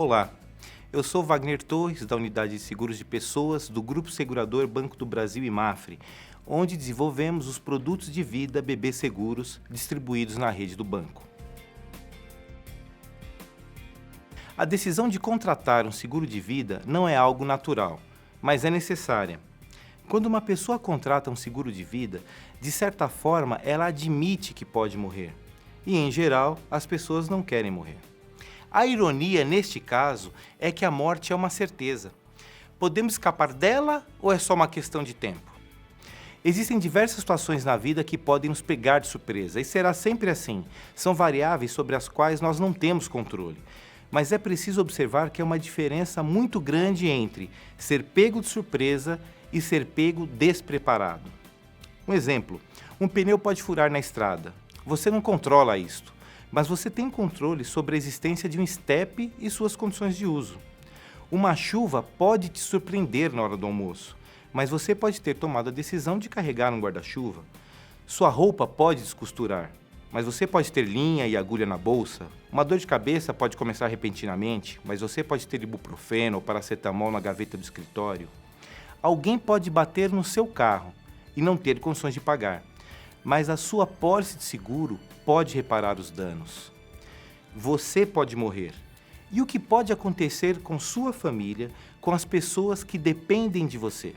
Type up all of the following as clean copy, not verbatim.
Olá, eu sou Wagner Torres, da Unidade de Seguros de Pessoas do Grupo Segurador Banco do Brasil e Mafre, onde desenvolvemos os produtos de vida BB Seguros distribuídos na rede do banco. A decisão de contratar um seguro de vida não é algo natural, mas é necessária. Quando uma pessoa contrata um seguro de vida, de certa forma ela admite que pode morrer. E, em geral, as pessoas não querem morrer. A ironia, neste caso, é que a morte é uma certeza. Podemos escapar dela ou é só uma questão de tempo? Existem diversas situações na vida que podem nos pegar de surpresa, e será sempre assim. São variáveis sobre as quais nós não temos controle. Mas é preciso observar que há uma diferença muito grande entre ser pego de surpresa e ser pego despreparado. Um exemplo, um pneu pode furar na estrada. Você não controla isto, mas você tem controle sobre a existência de um estepe e suas condições de uso. Uma chuva pode te surpreender na hora do almoço, mas você pode ter tomado a decisão de carregar um guarda-chuva. Sua roupa pode descosturar, mas você pode ter linha e agulha na bolsa. Uma dor de cabeça pode começar repentinamente, mas você pode ter ibuprofeno ou paracetamol na gaveta do escritório. Alguém pode bater no seu carro e não ter condições de pagar, mas a sua pólice de seguro pode reparar os danos. Você pode morrer. E o que pode acontecer com sua família, com as pessoas que dependem de você?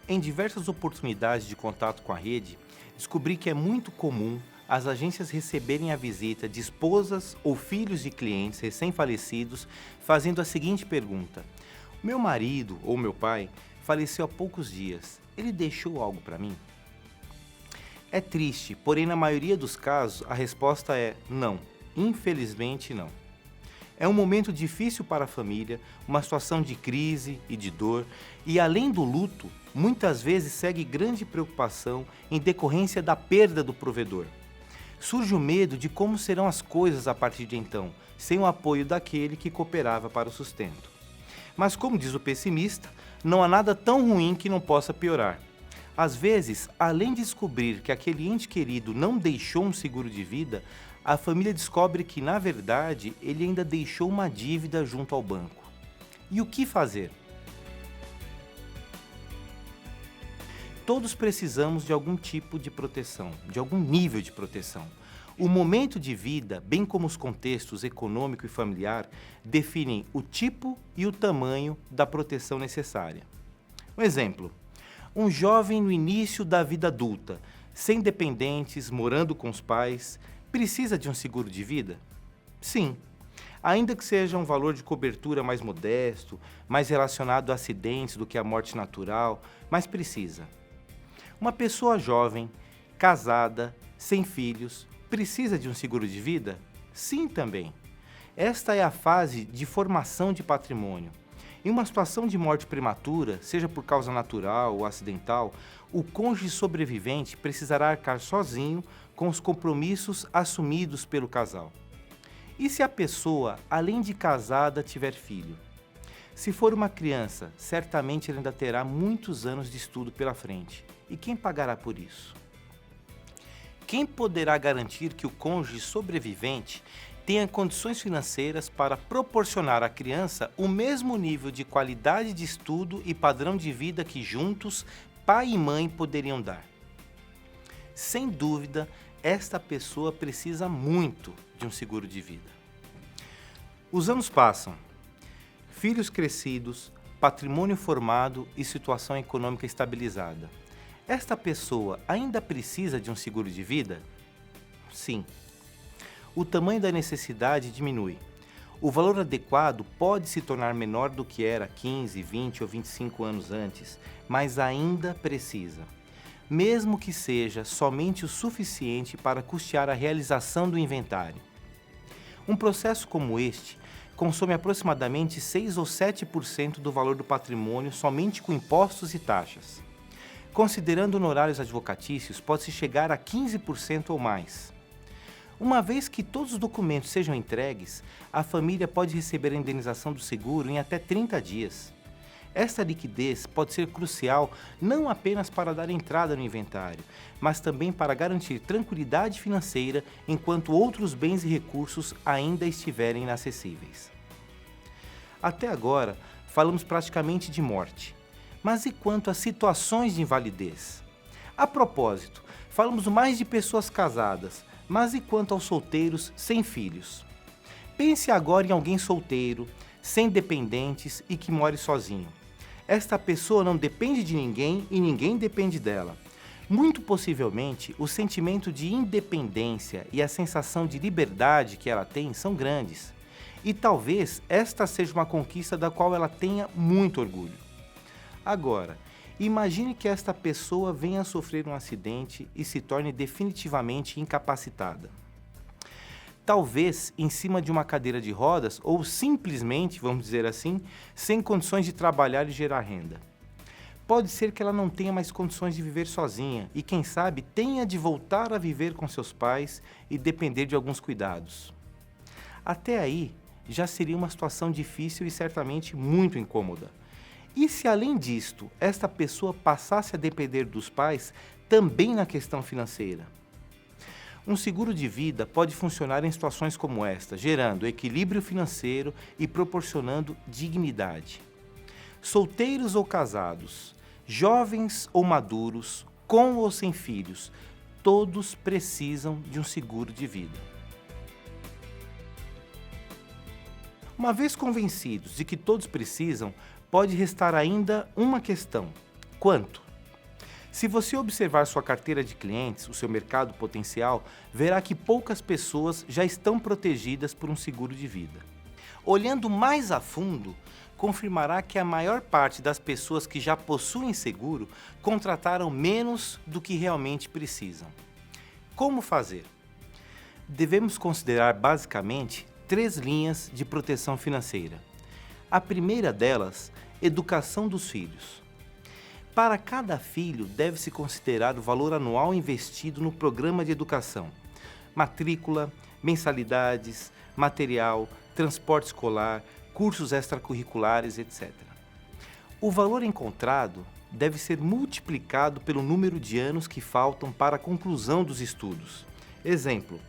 Em diversas oportunidades de contato com a rede, descobri que é muito comum as agências receberem a visita de esposas ou filhos de clientes recém-falecidos fazendo a seguinte pergunta: meu marido ou meu pai faleceu há poucos dias, ele deixou algo para mim? É triste, porém na maioria dos casos a resposta é não, infelizmente não. É um momento difícil para a família, uma situação de crise e de dor, e além do luto, muitas vezes segue grande preocupação em decorrência da perda do provedor. Surge o medo de como serão as coisas a partir de então, sem o apoio daquele que cooperava para o sustento. Mas como diz o pessimista, não há nada tão ruim que não possa piorar. Às vezes, além de descobrir que aquele ente querido não deixou um seguro de vida, a família descobre que, na verdade, ele ainda deixou uma dívida junto ao banco. E o que fazer? Todos precisamos de algum tipo de proteção, de algum nível de proteção. O momento de vida, bem como os contextos econômico e familiar, definem o tipo e o tamanho da proteção necessária. Um exemplo: um jovem no início da vida adulta, sem dependentes, morando com os pais, precisa de um seguro de vida? Sim, ainda que seja um valor de cobertura mais modesto, mais relacionado a acidentes do que a morte natural, mas precisa. Uma pessoa jovem, casada, sem filhos, precisa de um seguro de vida? Sim, também. Esta é a fase de formação de patrimônio. Em uma situação de morte prematura, seja por causa natural ou acidental, o cônjuge sobrevivente precisará arcar sozinho com os compromissos assumidos pelo casal. E se a pessoa, além de casada, tiver filho? Se for uma criança, certamente ele ainda terá muitos anos de estudo pela frente. E quem pagará por isso? Quem poderá garantir que o cônjuge sobrevivente tenha condições financeiras para proporcionar à criança o mesmo nível de qualidade de estudo e padrão de vida que juntos, pai e mãe poderiam dar? Sem dúvida, esta pessoa precisa muito de um seguro de vida. Os anos passam, filhos crescidos, patrimônio formado e situação econômica estabilizada. Esta pessoa ainda precisa de um seguro de vida? Sim. O tamanho da necessidade diminui. O valor adequado pode se tornar menor do que era 15, 20 ou 25 anos antes, mas ainda precisa. Mesmo que seja somente o suficiente para custear a realização do inventário. Um processo como este consome aproximadamente 6 ou 7% do valor do patrimônio somente com impostos e taxas. Considerando honorários advocatícios, pode-se chegar a 15% ou mais. Uma vez que todos os documentos sejam entregues, a família pode receber a indenização do seguro em até 30 dias. Esta liquidez pode ser crucial não apenas para dar entrada no inventário, mas também para garantir tranquilidade financeira enquanto outros bens e recursos ainda estiverem inacessíveis. Até agora, falamos praticamente de morte. Mas e quanto a situações de invalidez? A propósito, falamos mais de pessoas casadas, mas e quanto aos solteiros sem filhos? Pense agora em alguém solteiro, sem dependentes e que more sozinho. Esta pessoa não depende de ninguém e ninguém depende dela. Muito possivelmente, o sentimento de independência e a sensação de liberdade que ela tem são grandes. E talvez esta seja uma conquista da qual ela tenha muito orgulho. Agora, imagine que esta pessoa venha a sofrer um acidente e se torne definitivamente incapacitada. Talvez em cima de uma cadeira de rodas ou simplesmente, vamos dizer assim, sem condições de trabalhar e gerar renda. Pode ser que ela não tenha mais condições de viver sozinha e, quem sabe, tenha de voltar a viver com seus pais e depender de alguns cuidados. Até aí, já seria uma situação difícil e certamente muito incômoda. E se, além disto, esta pessoa passasse a depender dos pais também na questão financeira? Um seguro de vida pode funcionar em situações como esta, gerando equilíbrio financeiro e proporcionando dignidade. Solteiros ou casados, jovens ou maduros, com ou sem filhos, todos precisam de um seguro de vida. Uma vez convencidos de que todos precisam, pode restar ainda uma questão: quanto? Se você observar sua carteira de clientes, o seu mercado potencial, verá que poucas pessoas já estão protegidas por um seguro de vida. Olhando mais a fundo, confirmará que a maior parte das pessoas que já possuem seguro contrataram menos do que realmente precisam. Como fazer? Devemos considerar basicamente 3 linhas de proteção financeira. A primeira delas, educação dos filhos. Para cada filho, deve-se considerar o valor anual investido no programa de educação, matrícula, mensalidades, material, transporte escolar, cursos extracurriculares, etc. O valor encontrado deve ser multiplicado pelo número de anos que faltam para a conclusão dos estudos. Exemplo,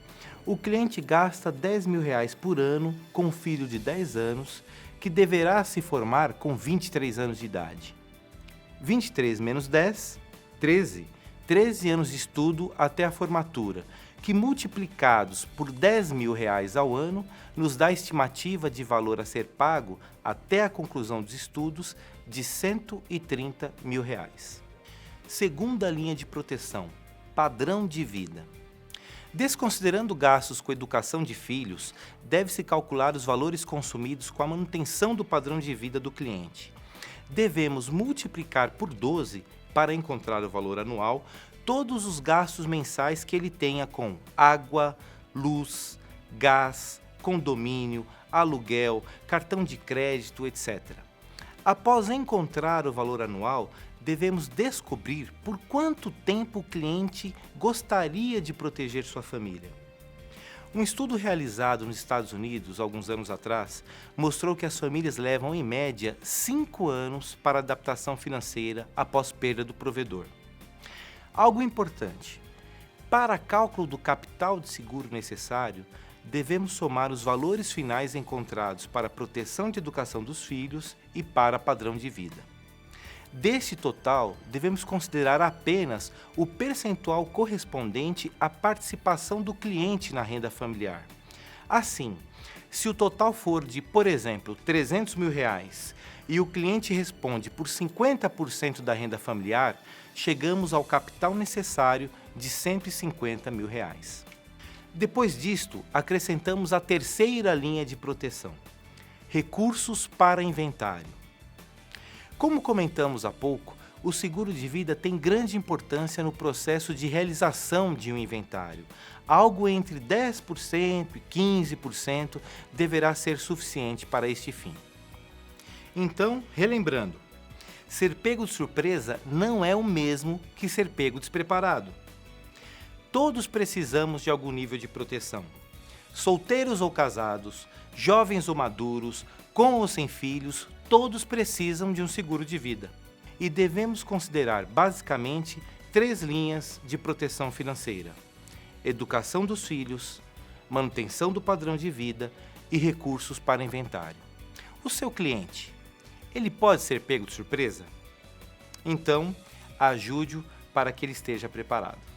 o cliente gasta R$10.000 por ano com um filho de 10 anos que deverá se formar com 23 anos de idade. 23 menos 10, 13. 13 anos de estudo até a formatura, que multiplicados por R$10.000 ao ano, nos dá a estimativa de valor a ser pago até a conclusão dos estudos de R$130.000. Segunda linha de proteção, padrão de vida. Desconsiderando gastos com educação de filhos, deve-se calcular os valores consumidos com a manutenção do padrão de vida do cliente. Devemos multiplicar por 12 para encontrar o valor anual todos os gastos mensais que ele tenha com água, luz, gás, condomínio, aluguel, cartão de crédito, etc. Após encontrar o valor anual, devemos descobrir por quanto tempo o cliente gostaria de proteger sua família. Um estudo realizado nos Estados Unidos, alguns anos atrás, mostrou que as famílias levam, em média, 5 anos para adaptação financeira após perda do provedor. Algo importante: para cálculo do capital de seguro necessário, devemos somar os valores finais encontrados para a proteção de educação dos filhos e para padrão de vida. Deste total, devemos considerar apenas o percentual correspondente à participação do cliente na renda familiar. Assim, se o total for de, por exemplo, R$300.000 e o cliente responde por 50% da renda familiar, chegamos ao capital necessário de R$150.000. Depois disto, acrescentamos a terceira linha de proteção: recursos para inventário. Como comentamos há pouco, o seguro de vida tem grande importância no processo de realização de um inventário. Algo entre 10% e 15% deverá ser suficiente para este fim. Então, relembrando, ser pego de surpresa não é o mesmo que ser pego despreparado. Todos precisamos de algum nível de proteção. Solteiros ou casados, jovens ou maduros, com ou sem filhos, todos precisam de um seguro de vida. E devemos considerar basicamente 3 linhas de proteção financeira: educação dos filhos, manutenção do padrão de vida e recursos para inventário. o seu cliente, ele pode ser pego de surpresa? Então, ajude-o para que ele esteja preparado.